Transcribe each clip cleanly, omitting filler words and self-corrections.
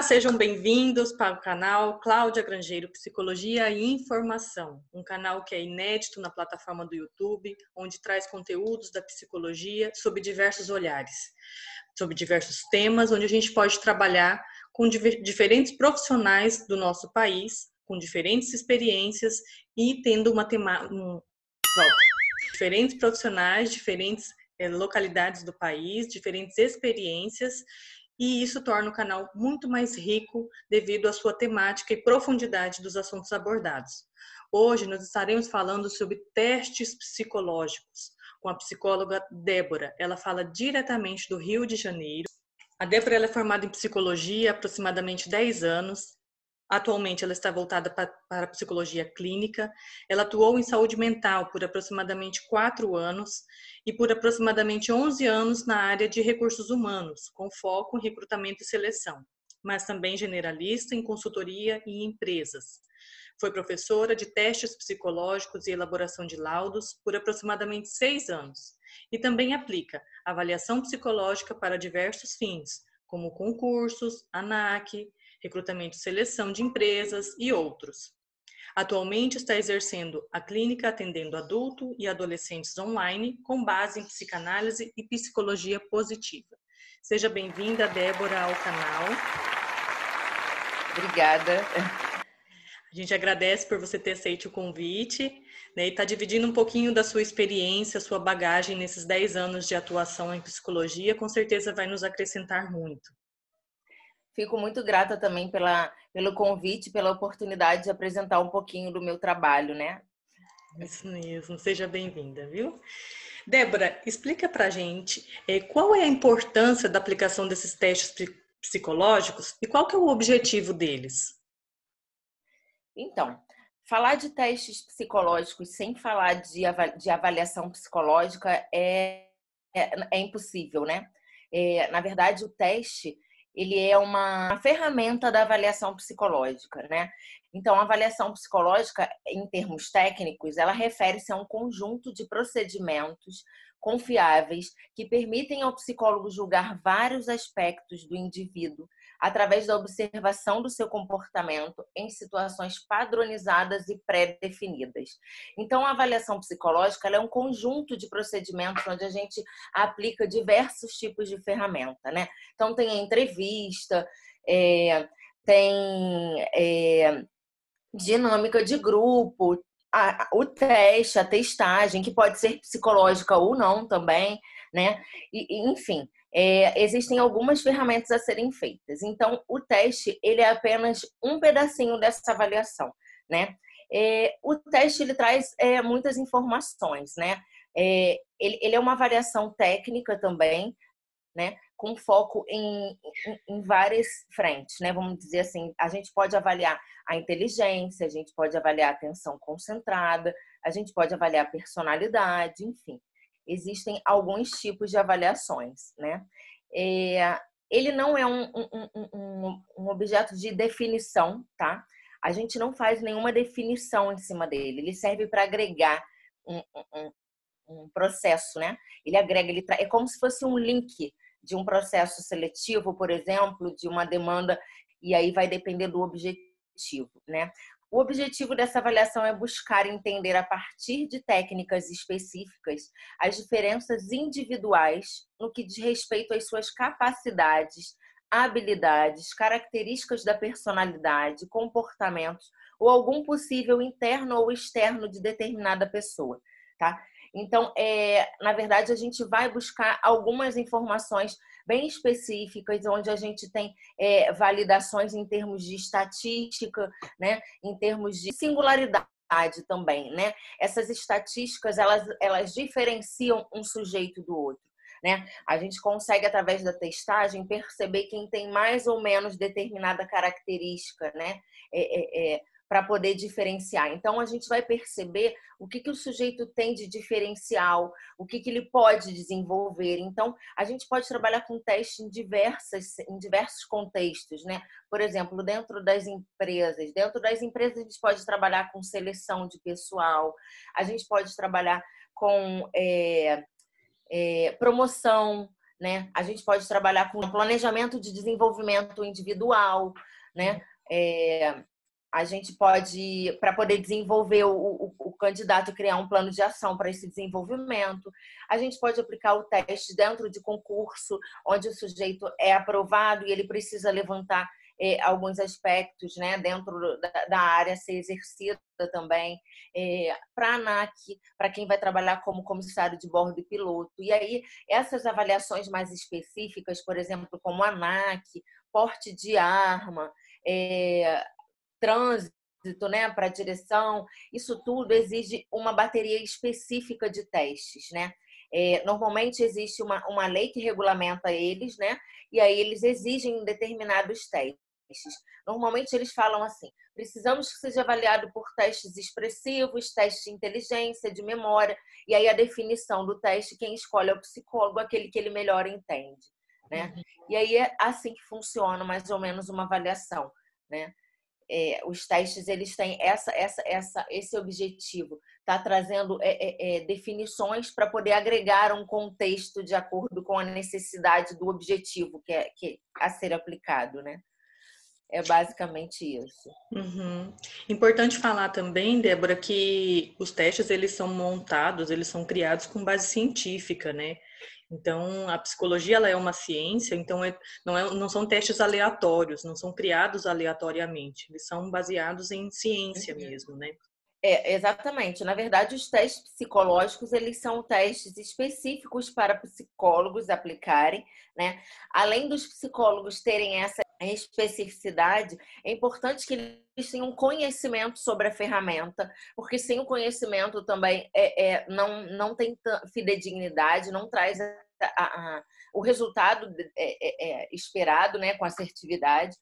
sejam bem-vindos para o canal Cláudia Grangeiro Psicologia e Informação, um canal que é inédito na plataforma do YouTube, onde traz conteúdos da psicologia sob diversos olhares, sobre diversos temas, onde a gente pode trabalhar com diferentes profissionais do nosso país, com diferentes experiências e tendo diferentes profissionais, diferentes localidades do país, diferentes experiências. E isso torna o canal muito mais rico devido à sua temática e profundidade dos assuntos abordados. Hoje nós estaremos falando sobre testes psicológicos com a psicóloga Débora. Ela fala diretamente do Rio de Janeiro. A Débora ela é formada em psicologia há aproximadamente 10 anos. Atualmente ela está voltada para a psicologia clínica. Ela atuou em saúde mental por aproximadamente 4 anos e por aproximadamente 11 anos na área de recursos humanos, com foco em recrutamento e seleção, mas também generalista em consultoria e empresas. Foi professora de testes psicológicos e elaboração de laudos por aproximadamente 6 anos e também aplica avaliação psicológica para diversos fins, como concursos, ANAC, recrutamento e seleção de empresas e outros. Atualmente está exercendo a clínica atendendo adulto e adolescentes online com base em psicanálise e psicologia positiva. Seja bem-vinda, Débora, ao canal. Obrigada. A gente agradece por você ter aceito o convite, né, e está dividindo um pouquinho da sua experiência, sua bagagem nesses 10 anos de atuação em psicologia, com certeza vai nos acrescentar muito. Fico muito grata também pelo convite, pela oportunidade de apresentar um pouquinho do meu trabalho, né? Isso mesmo, seja bem-vinda, viu? Débora, explica pra gente qual é a importância da aplicação desses testes psicológicos e qual que é o objetivo deles? Então, falar de testes psicológicos sem falar de avaliação psicológica é impossível, né? Na verdade, o teste ele é uma ferramenta da avaliação psicológica, né? Então, a avaliação psicológica, em termos técnicos, ela refere-se a um conjunto de procedimentos confiáveis que permitem ao psicólogo julgar vários aspectos do indivíduo através da observação do seu comportamento em situações padronizadas e pré-definidas. Então, a avaliação psicológica ela é um conjunto de procedimentos onde a gente aplica diversos tipos de ferramenta, né? Então, tem a entrevista, tem dinâmica de grupo, o teste, a testagem, que pode ser psicológica ou não também, né? Enfim, existem algumas ferramentas a serem feitas. Então, o teste, ele é apenas um pedacinho dessa avaliação, né? O teste, ele traz muitas informações, né? Ele é uma avaliação técnica também, né? Com foco em várias frentes, né? Vamos dizer assim, a gente pode avaliar a inteligência, a gente pode avaliar a atenção concentrada, a gente pode avaliar a personalidade, enfim. Existem alguns tipos de avaliações, né? Ele não é um objeto de definição, tá? A gente não faz nenhuma definição em cima dele. Ele serve para agregar um processo, né? Ele agrega, é como se fosse um link de um processo seletivo, por exemplo, de uma demanda, e aí vai depender do objetivo, né? O objetivo dessa avaliação é buscar entender, a partir de técnicas específicas, as diferenças individuais no que diz respeito às suas capacidades, habilidades, características da personalidade, comportamentos ou algum possível interno ou externo de determinada pessoa, tá? Então, na verdade, a gente vai buscar algumas informações bem específicas, onde a gente tem validações em termos de estatística, né? Em termos de singularidade também, né? Essas estatísticas, elas diferenciam um sujeito do outro, né? A gente consegue, através da testagem, perceber quem tem mais ou menos determinada característica, né? Para poder diferenciar. Então, a gente vai perceber o que o sujeito tem de diferencial, o que ele pode desenvolver. Então, a gente pode trabalhar com teste em diversos contextos, né? Por exemplo, dentro das empresas. Dentro das empresas, a gente pode trabalhar com seleção de pessoal, a gente pode trabalhar com promoção, né? A gente pode trabalhar com planejamento de desenvolvimento individual, né? A gente pode, para poder desenvolver o candidato, criar um plano de ação para esse desenvolvimento. A gente pode aplicar o teste dentro de concurso, onde o sujeito é aprovado e ele precisa levantar alguns aspectos, né, dentro da área a ser exercida também, para a ANAC, para quem vai trabalhar como comissário de bordo e piloto. E aí, essas avaliações mais específicas, por exemplo, como ANAC, porte de arma, trânsito, né, para direção, isso tudo exige uma bateria específica de testes, né? Normalmente existe uma lei que regulamenta eles, né? E aí eles exigem determinados testes. Normalmente eles falam assim: precisamos que seja avaliado por testes expressivos, testes de inteligência, de memória, e aí a definição do teste, quem escolhe é o psicólogo, aquele que ele melhor entende, né? E aí é assim que funciona mais ou menos uma avaliação, né? Os testes eles têm esse objetivo, tá trazendo definições para poder agregar um contexto de acordo com a necessidade do objetivo que é a ser aplicado, né? É basicamente isso. Importante falar também, Débora, que os testes eles são montados, eles são criados com base científica, né? Então, a psicologia ela é uma ciência, então não são testes aleatórios, não são criados aleatoriamente, eles são baseados em ciência mesmo, né? Exatamente. Na verdade, os testes psicológicos, eles são testes específicos para psicólogos aplicarem, né? Além dos psicólogos terem essa especificidade, é importante que eles tenham conhecimento sobre a ferramenta, porque sem o conhecimento também não tem fidedignidade, não traz o resultado esperado, né, com assertividade.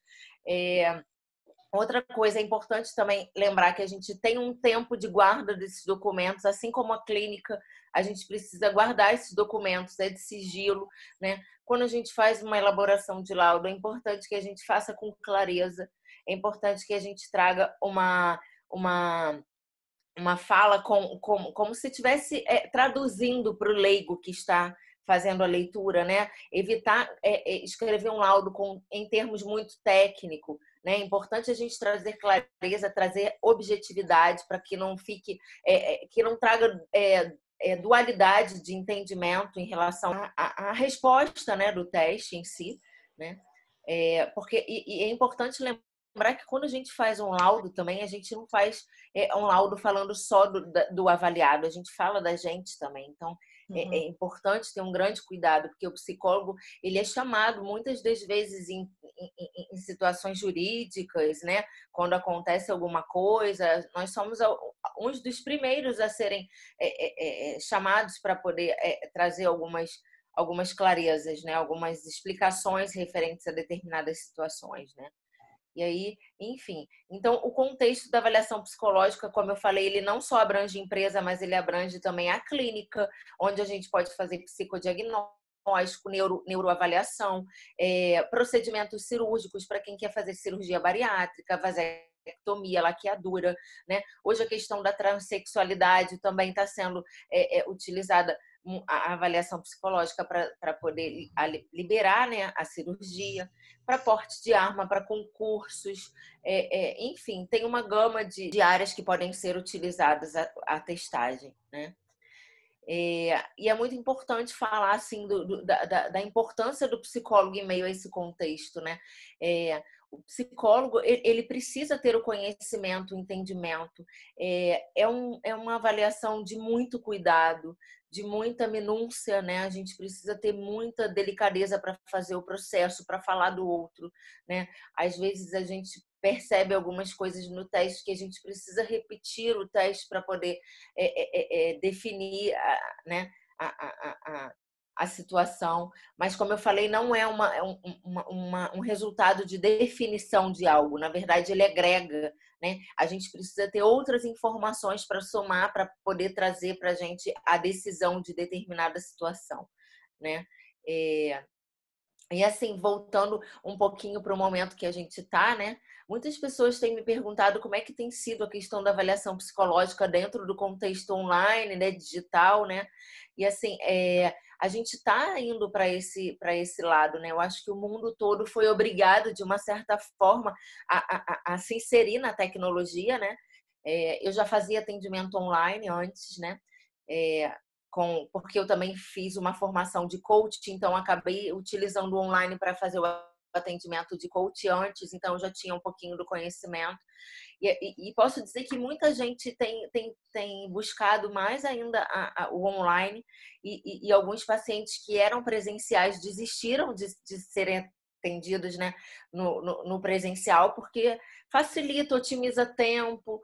Outra coisa é importante também lembrar que a gente tem um tempo de guarda desses documentos, assim como a clínica, a gente precisa guardar esses documentos, de sigilo, né? Quando a gente faz uma elaboração de laudo, é importante que a gente faça com clareza, é importante que a gente traga uma fala como se estivesse traduzindo para o leigo que está fazendo a leitura, né? Evitar escrever um laudo em termos muito técnicos, né? É importante a gente trazer clareza, trazer objetividade para que não fique, que não traga dualidade de entendimento em relação à resposta, né, do teste em si, né? Porque é importante lembrar que quando a gente faz um laudo também, a gente não faz um laudo falando só do avaliado, a gente fala da gente também. Então, é importante ter um grande cuidado, porque o psicólogo ele é chamado muitas das vezes em situações jurídicas, né? Quando acontece alguma coisa, nós somos uns dos primeiros a serem chamados para poder trazer algumas clarezas, né? Algumas explicações referentes a determinadas situações, né? E aí, enfim. Então, o contexto da avaliação psicológica, como eu falei, ele não só abrange empresa, mas ele abrange também a clínica, onde a gente pode fazer psicodiagnóstico, neuroavaliação, procedimentos cirúrgicos para quem quer fazer cirurgia bariátrica, vasectomia, laqueadura, né? Hoje a questão da transexualidade também está sendo utilizada a avaliação psicológica para poder liberar, né, a cirurgia, para porte de arma, para concursos, enfim, tem uma gama de áreas que podem ser utilizadas a testagem, né? E é muito importante falar assim da importância do psicólogo em meio a esse contexto, né? O psicólogo ele precisa ter o conhecimento, o entendimento. É uma avaliação de muito cuidado, de muita minúcia, né? A gente precisa ter muita delicadeza para fazer o processo, para falar do outro, né? Às vezes a gente percebe algumas coisas no teste que a gente precisa repetir o teste para poder definir, né, a situação. Mas, como eu falei, não é um resultado de definição de algo. Na verdade, ele agrega, né? A gente precisa ter outras informações para somar, para poder trazer para a gente a decisão de determinada situação, né? E assim, voltando um pouquinho para o momento que a gente está, né? Muitas pessoas têm me perguntado como é que tem sido a questão da avaliação psicológica dentro do contexto online, né, digital, né? E assim, a gente está indo para esse lado, né? Eu acho que o mundo todo foi obrigado, de uma certa forma, a se inserir na tecnologia, né? Eu já fazia atendimento online antes, né? É, porque eu também fiz uma formação de coach, então acabei utilizando o online para fazer o atendimento de coach antes, então eu já tinha um pouquinho do conhecimento. E posso dizer que muita gente tem buscado mais ainda o online, e alguns pacientes que eram presenciais desistiram de serem atendidos, né, no presencial, porque facilita, otimiza tempo,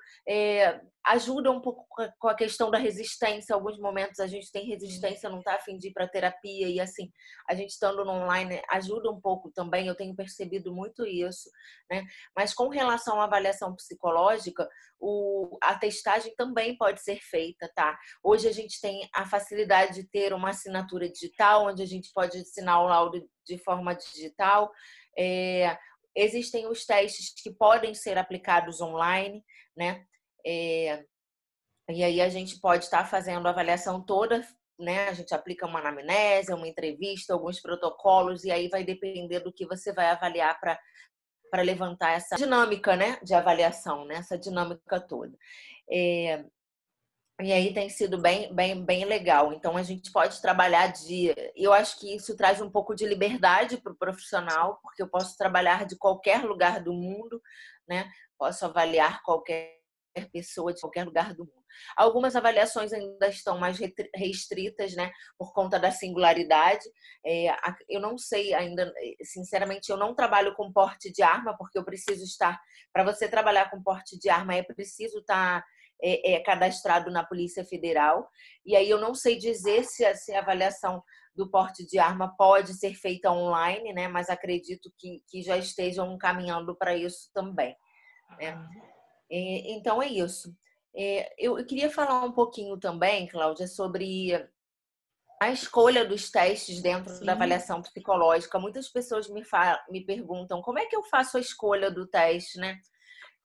ajuda um pouco com a questão da resistência. Alguns momentos a gente tem resistência, não está a fim de ir para terapia, e assim, a gente estando no online ajuda um pouco também, eu tenho percebido muito isso, né? Mas com relação à avaliação psicológica, a testagem também pode ser feita, tá? Hoje a gente tem a facilidade de ter uma assinatura digital, onde a gente pode assinar o laudo de forma digital. Existem os testes que podem ser aplicados online, né? E aí a gente pode estar fazendo a avaliação toda, né? A gente aplica uma anamnese, uma entrevista, alguns protocolos, e aí vai depender do que você vai avaliar para levantar essa dinâmica, né, de avaliação, né, essa dinâmica toda. E aí tem sido bem legal. Então a gente pode trabalhar eu acho que isso traz um pouco de liberdade para o profissional, porque eu posso trabalhar de qualquer lugar do mundo, né? Posso avaliar qualquer pessoa de qualquer lugar do mundo. Algumas avaliações ainda estão mais restritas, né, por conta da singularidade. Eu não sei ainda, sinceramente, eu não trabalho com porte de arma, porque eu preciso estar, para você trabalhar com porte de arma, é preciso estar cadastrado na Polícia Federal. E aí eu não sei dizer se a avaliação do porte de arma pode ser feita online, né, mas acredito que já estejam caminhando para isso também, né? Então é isso. Eu queria falar um pouquinho também, Cláudia, sobre a escolha dos testes dentro da avaliação psicológica. Muitas pessoas me perguntam como é que eu faço a escolha do teste, né?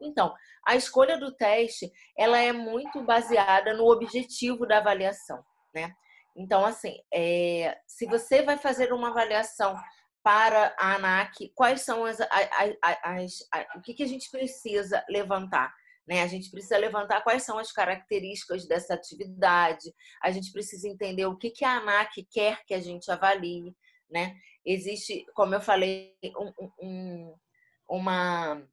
Então, a escolha do teste, ela é muito baseada no objetivo da avaliação, né? Então, assim, se você vai fazer uma avaliação para a ANAC, quais são o que a gente precisa levantar? Né? A gente precisa levantar quais são as características dessa atividade, a gente precisa entender o que a ANAC quer que a gente avalie, né? Existe, como eu falei, uma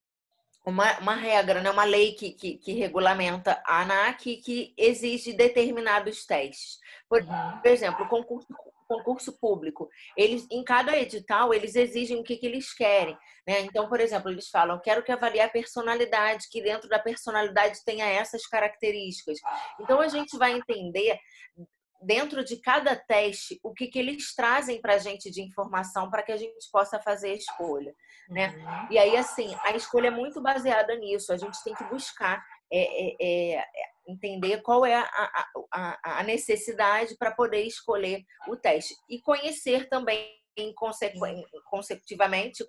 regra, né? Uma lei que regulamenta a ANAC, que exige determinados testes. Por exemplo, concurso público, eles, em cada edital, eles exigem o que eles querem, né? Então, por exemplo, eles falam, quero que avalie a personalidade, que dentro da personalidade tenha essas características. Então, a gente vai entender dentro de cada teste o que eles trazem para a gente de informação para que a gente possa fazer a escolha, né? E aí, assim, a escolha é muito baseada nisso. A gente tem que buscar entender qual é a necessidade para poder escolher o teste e conhecer também consecutivamente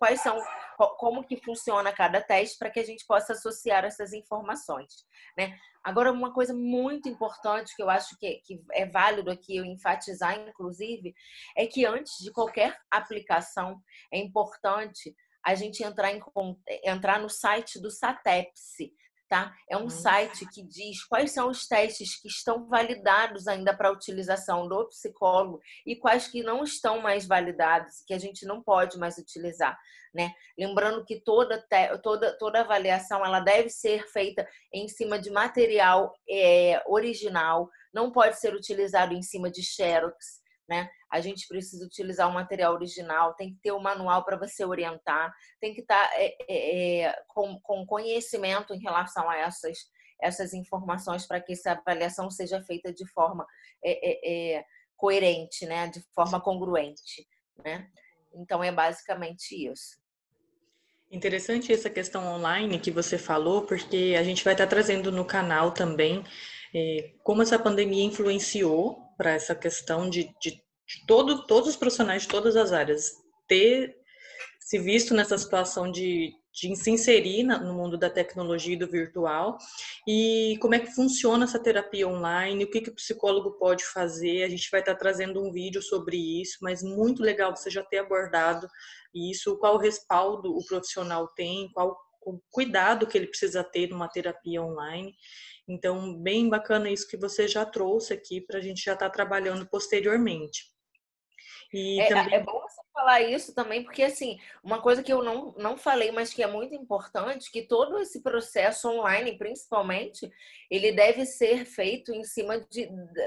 como que funciona cada teste para que a gente possa associar essas informações, né? Agora, uma coisa muito importante que eu acho que é válido aqui eu enfatizar, inclusive, é que antes de qualquer aplicação é importante a gente entrar no site do SATEPS, tá? É um site que diz quais são os testes que estão validados ainda para a utilização do psicólogo e quais que não estão mais validados, que a gente não pode mais utilizar, né? Lembrando que toda avaliação ela deve ser feita em cima de material original, não pode ser utilizado em cima de xerox, né? A gente precisa utilizar o material original, tem que ter o manual para você orientar, tem que estar com conhecimento em relação a essas informações para que essa avaliação seja feita de forma coerente, né? De forma congruente, né? Então, é basicamente isso. Interessante essa questão online que você falou, porque a gente vai estar trazendo no canal também como essa pandemia influenciou para essa questão de todos os profissionais de todas as áreas ter se visto nessa situação de de se inserir no mundo da tecnologia e do virtual, e como é que funciona essa terapia online, o que o psicólogo pode fazer. A gente vai estar trazendo um vídeo sobre isso, mas muito legal você já ter abordado isso, qual respaldo o profissional tem, qual o cuidado que ele precisa ter numa terapia online. Então, bem bacana isso que você já trouxe aqui para a gente já estar trabalhando posteriormente. E também... É bom você falar isso também, porque assim, uma coisa que eu não falei, mas que é muito importante, que todo esse processo online, principalmente, ele deve ser feito em cima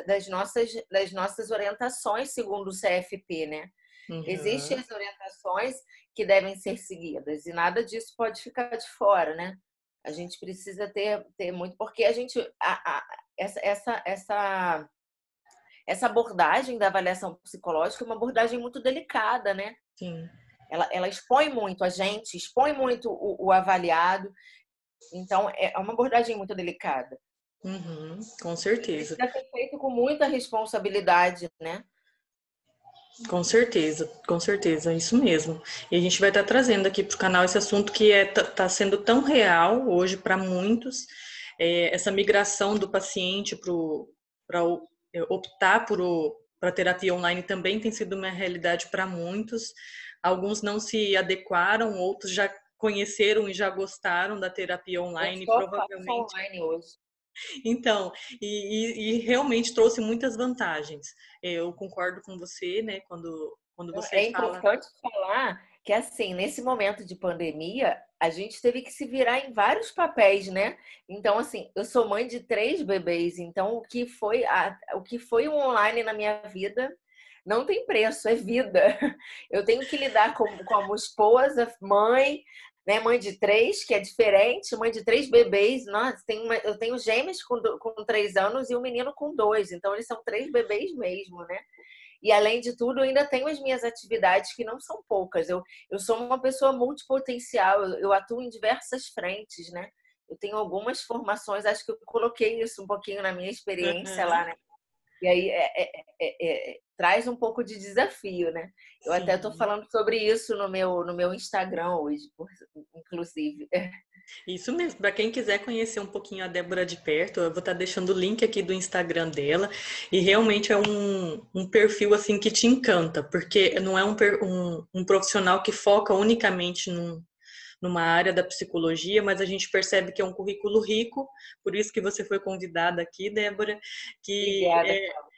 das nossas orientações, segundo o CFP, né? Uhum. Existem as orientações que devem ser seguidas e nada disso pode ficar de fora, né? A gente precisa ter muito, porque a gente essa abordagem da avaliação psicológica é uma abordagem muito delicada, né? Sim. Ela expõe muito a gente, expõe muito o avaliado. Então, é uma abordagem muito delicada. Uhum, com certeza. Precisa ser feito com muita responsabilidade, né? Com certeza, é isso mesmo. E a gente vai estar trazendo aqui para o canal esse assunto que está sendo tão real hoje para muitos, essa migração do paciente para optar para a terapia online também tem sido uma realidade para muitos. Alguns não se adequaram, outros já conheceram e já gostaram da terapia online, Eu só faço provavelmente. online hoje. Então, e realmente trouxe muitas vantagens. Eu concordo com você, né, quando você É fala... importante falar que, assim, nesse momento de pandemia, a gente teve que se virar em vários papéis, né? Então, assim, eu sou mãe de 3 bebês, então o que foi um online na minha vida não tem preço, é vida. Eu tenho que lidar como esposa, mãe, né? Mãe de 3, que é diferente, mãe de 3 bebês. Nossa, eu tenho gêmeos com 3 anos e um menino com 2, então eles são 3 bebês mesmo, né? E, além de tudo, eu ainda tenho as minhas atividades, que não são poucas. Eu sou uma pessoa multipotencial, eu atuo em diversas frentes, né? Eu tenho algumas formações, acho que eu coloquei isso um pouquinho na minha experiência lá, né? E aí traz um pouco de desafio, né? Eu até estou falando sobre isso no meu Instagram hoje, inclusive. Isso mesmo, para quem quiser conhecer um pouquinho a Débora de perto, eu vou estar deixando o link aqui do Instagram dela, e realmente é um perfil assim que te encanta, porque não é um profissional que foca unicamente numa área da psicologia, mas a gente percebe que é um currículo rico, por isso que você foi convidada aqui, Débora, que Obrigada.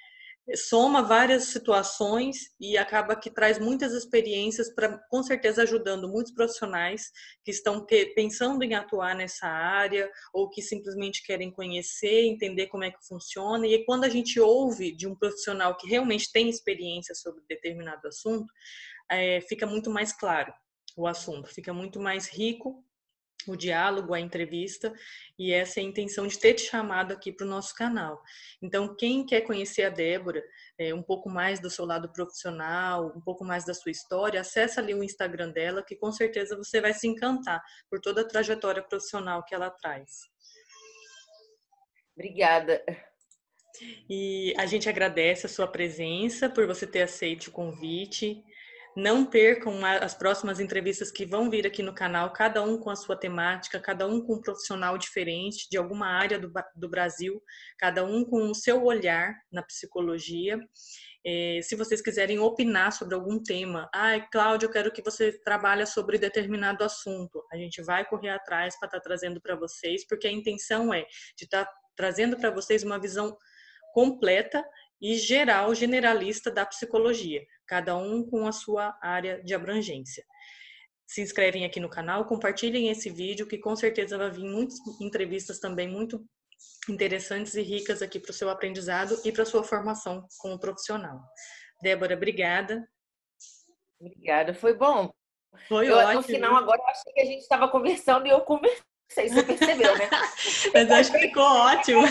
Soma várias situações e acaba que traz muitas experiências para, com certeza, ajudando muitos profissionais que estão pensando em atuar nessa área ou que simplesmente querem conhecer, entender como é que funciona. E quando a gente ouve de um profissional que realmente tem experiência sobre determinado assunto, fica muito mais claro o assunto, fica muito mais rico o diálogo, a entrevista, e essa é a intenção de ter te chamado aqui para o nosso canal. Então, quem quer conhecer a Débora, um pouco mais do seu lado profissional, um pouco mais da sua história, acessa ali o Instagram dela, que com certeza você vai se encantar por toda a trajetória profissional que ela traz. Obrigada. E a gente agradece a sua presença, por você ter aceito o convite. Não percam as próximas entrevistas que vão vir aqui no canal, cada um com a sua temática, cada um com um profissional diferente de alguma área do Brasil, cada um com o seu olhar na psicologia. Se vocês quiserem opinar sobre algum tema, Cláudia, eu quero que você trabalhe sobre determinado assunto, a gente vai correr atrás para estar trazendo para vocês, porque a intenção é de estar trazendo para vocês uma visão completa e generalista da psicologia, cada um com a sua área de abrangência. Se inscrevem aqui no canal, compartilhem esse vídeo, que com certeza vai vir muitas entrevistas também muito interessantes e ricas aqui para o seu aprendizado e para a sua formação como profissional. Débora, obrigada. Obrigada, foi bom. Foi ótimo. No final, agora, eu achei que a gente estava conversando e eu conversei, você percebeu, né? Mas acho que ficou ótimo.